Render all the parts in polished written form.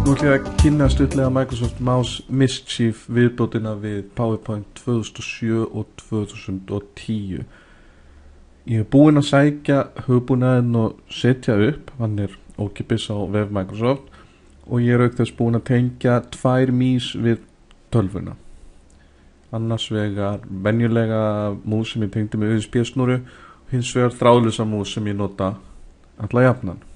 Nú ætlum ég að kynna stuttlega Microsoft Mouse Mischief viðbótina við PowerPoint 2007 og 2010. Ég hef búinn að sækja hugbúnaðinn og setja upp, hann ókeypis á vef Microsoft og ég auk þess búinn að tengja 2 mís við tölvuna. Annars vegar venjulega mús sem ég tengdi með USB-snúru og hins vegar þráðlausa mús sem ég nota alla jafnan.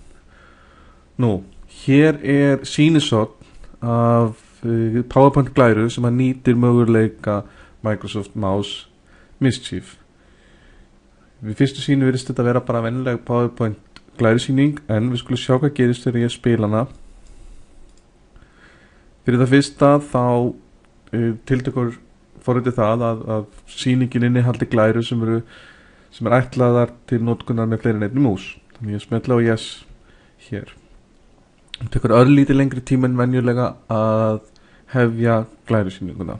Nú, hér sýnishorn af PowerPoint glæru sem að nýtir möguleika Microsoft Mouse Mischief. Við fyrstu sýnu virðist þetta vera bara venjuleg PowerPoint glæru sýning, en við skulum sjá hvað gerist þegar ég spila hana. Fyrir það fyrsta þá tiltekur forritið það að sýningin innihaldi glæru sem ætlaðar til notkunar með fleiri en einni mús. Þannig ég smetla á yes hér. Það tekur örlítið lengri tíma en venjulega að hefja glærusýninguna.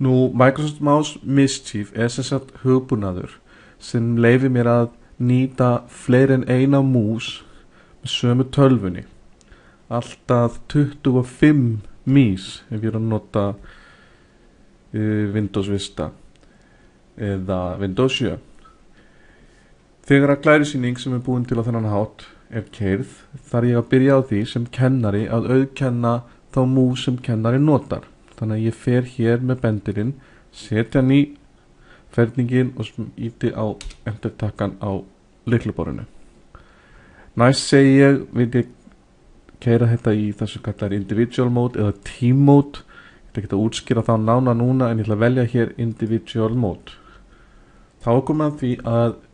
Nú, Microsoft Mouse Mischief sem sagt hugbúnaður sem leyfir mér að nýta fleiri en eina mús með sömu tölvunni. Alltaf 25 mís ef ég að nota Windows Vista eða Windows 7. Þegar að glærusýning sem búin til á þennan hátt keyrð, þarf ég að byrja á því sem kennari að auðkenna þá mús sem kennari notar. Þannig að ég fer hér með bendilinn, setja hann í ferningin og íti á entertakkan á lykluborðinu. Næst segi ég, vil ég keyra þetta í þessu kallar individual mode eða team mode. Ég ætla ekki að útskýra þá nána núna, en ég ætla að velja hér individual mode. Þá komum að því að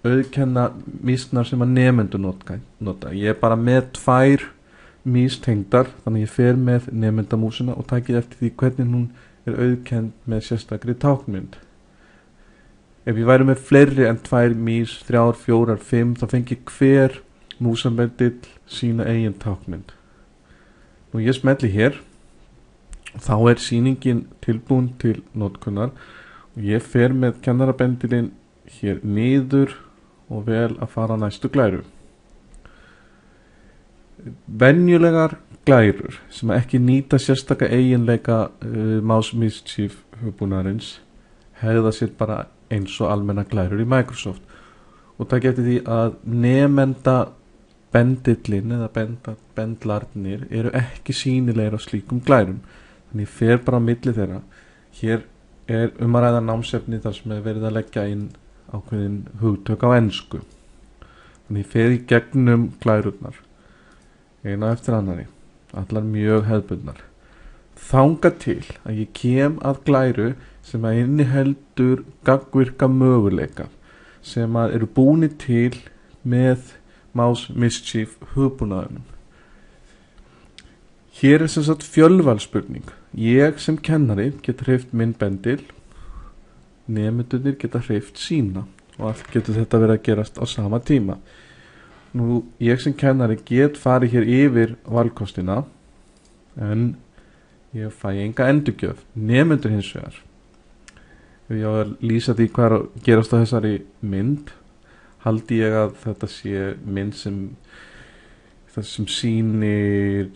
auðkenna mísnar sem að nemendur nota. Ég bara með 2 mís tengdar, þannig ég fer með nemendamúsina og takið eftir því hvernig hún auðkennd með sérstakri táknmynd. Ef ég væri með fleiri en 2 mís, 3, 4, 5, þá fengi hver músambendill sína eigin táknmynd. Nú ég smelli hér, þá sýningin tilbúin til notkunar og ég fer með kennarabendilinn hér niður og vel að fara næstu glæru. Venjulegar glærur sem ekki nýta sérstaka eiginleika Mouse Mischief hugbúnaðarins hegða sér bara eins og almenna glærur í Microsoft og takk eftir því að nemenda bendillinn eða bendlarnir eru ekki sýnilegir á slíkum glærum. Þannig ég fer bara á milli þeirra. Hér að ræða námsefni þar sem verið að leggja inn ákveðin hugtök á ensku. Þannig ég fer í gegnum glærurnar eina eftir annari, allar mjög hefðbundnar, þangað til að ég kem að glæru sem að inniheldur gagnvirka möguleika sem að eru búnir til með Mouse Mischief hugbúnaðinum. Hér sem sagt fjölvalspurning. Ég sem kennari get hreyft minn bendil, nemendurnir geta hreyft sína og allt getur þetta verið að gerast á sama tíma. Nú, ég sem kennari get farið hér yfir valkostina en ég fæ enga endurgjöf. Nemendur hins vegar, ef ég á að lýsa því hvað að gerast á þessari mynd, haldi ég að þetta sé mynd sem sýnir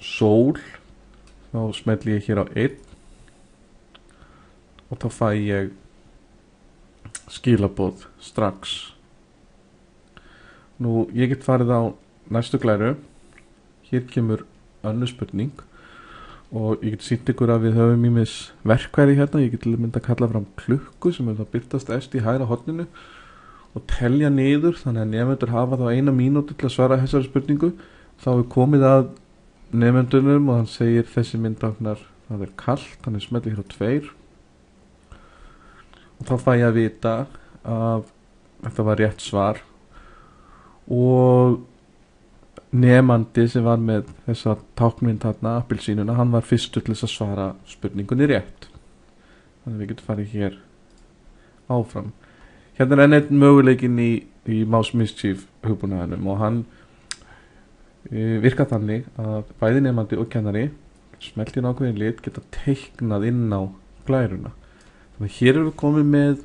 sól. Þá smelli ég hér á 1 og þá fæ ég skilaboð strax. Nú, ég get farið á næstu glæru. Hér kemur önnur spurning og ég get sýnt ykkur að við höfum ýmis verkfæri hérna. Ég get til að mynda að kalla fram klukku sem það birtast efst í hægra horninu og telja niður, þannig að nemendur hafa þá 1 mínútu til að svara þessari spurningu. Þá komið að nemendunum og hann segir þessi myndtáknar, það kalt, þannig smelli hér á 2 og þá fæ ég að vita að þetta var rétt svar og nemandi sem var með þessa táknmynd þarna, appelsínuna, hann var fyrstur til þess að svara spurningunni rétt. Þannig við getum farið hér áfram. Hérna enn einn möguleikin í Mouse Mischief hugbúnaðinum og hann virkar þannig að bæði nemandi og kennari smelti inn ákveðin lit geta teiknað inn á glæruna. Þannig hér erum við komið með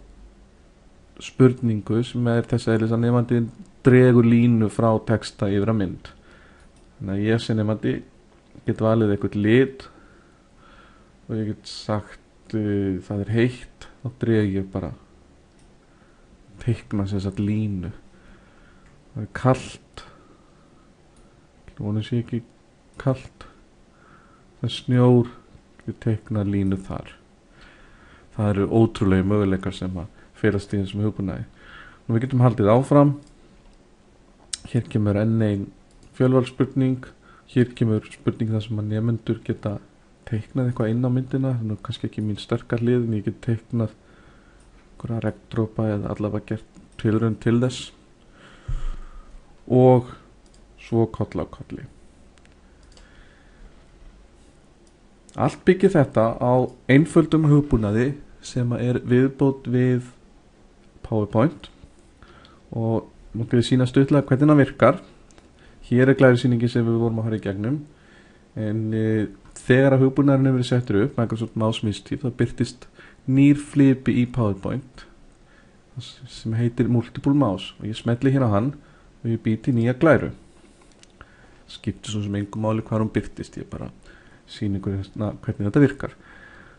spurningu sem þess eðlis að nemandi dregur línu frá texta yfir að mynd. Þannig að ég sem nefandi get valið eitthvað lit og ég get sagt það er heitt, þá dreg ég bara teikna sem sagt línu. Það er kalt, vonum sé ekki kalt, það er snjór, ég teikna línu þar. Það eru ótrúlega möguleikar sem að felast í þessum hugbúnaði. Og við getum haldið áfram. Hér kemur enn ein fjölvalsspurning. Hér kemur spurning þar sem að nemendur geta teiknað eitthvað inn á myndina. Það er kannski ekki mín sterkar hlið, en ég get teiknað einhverja regndropa eða allavega gert tilraun til þess. Og svo koll á kolli. Allt byggir þetta á einföldum hugbúnaði sem er viðbót við PowerPoint og nú vil ég sýna stuttlega hvernig það virkar. Hér er glærisýningi sem við vorum að fara í gegnum, en þegar að hugbúnaðurinn hefur verið settur upp, Microsoft Mouse Mischief, þá birtist nýr flipi í PowerPoint sem heitir Multiple Mouse og ég smelli hérna á hann og ég býti nýja glæru. Skiptir svo sem engum máli hvað hún birtist, ég bara sýni ykkur hvernig þetta virkar.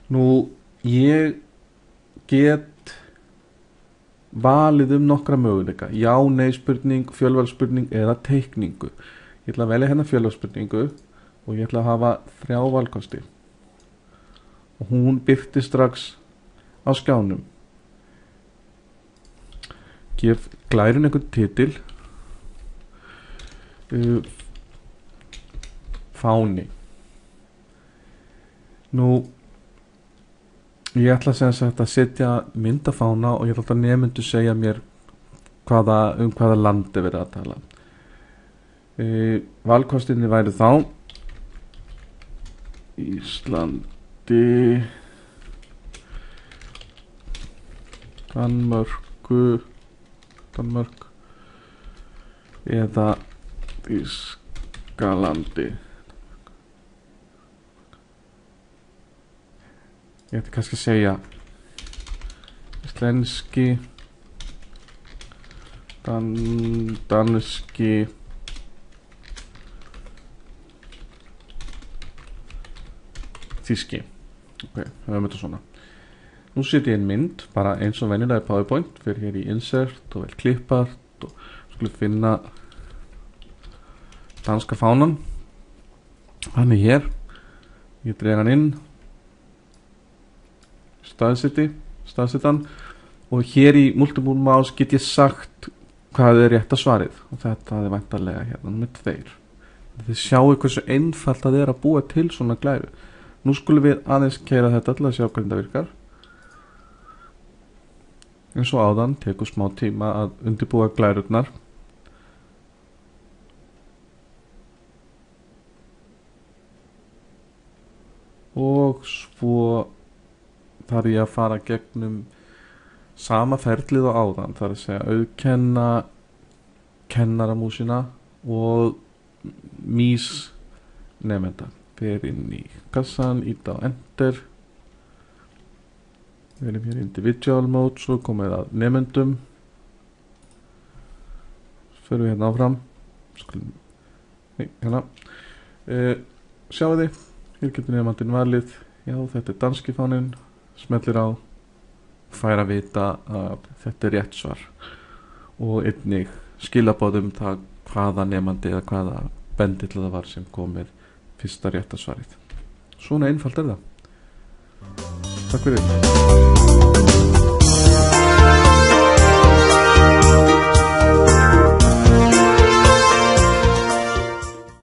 Nú, ég get valið nokkra möguleika. Já, nei spurning, fjölvalsspurning eða teikningu. Ég ætla að velja hérna fjölvalsspurningu og ég ætla að hafa 3 valkosti. Og hún birti strax á skjánum. Gef glærun einhvern titil. Fáni. Nú, ég ætla að setja myndafána og ég ætla að nemendur segja mér hvaða landi verið að tala. Valkostinni væri þá Íslandi, Danmörk eða Þýskalandi. Ég ætti kannski að segja íslenski, danski, þýski. Ok, það er þetta svona. Nú setjum ég mynd, bara eins og venjulega í PowerPoint, fyrir hér í Insert og vel klippart og skulum finna danska fánan. Hann er hér, ég dreg hann inn, staðsettan og hér í Multiple Mouse get ég sagt hvað er rétta svarið og þetta er væntanlega hérna með 2. Þið sjáu hversu einfalt það er að búa til svona glæru. Nú skulum við aðeins keyra þetta til að sjá hvernig það virkar. Eins og áðan tekur smá tíma að undirbúa glærurnar. Og svo þarf ég að fara gegnum sama ferlið og áðan, það er að segja auðkenna kennaramúsina og mís nemenda. Fer inn í kassan, íta á enter, veljum hér individual mode, svo komum við að nemendum, förum við hérna áfram, hérna, sjáu þið, hér getur nemandinn valið, já þetta er danski fáninn, smellir á, fær að vita að þetta er rétt svar og einnig skilabóðum það hvaða nemandi eða hvaða bendill það var sem kom með fyrsta rétta svarið. Svona einfalt er það. Takk fyrir.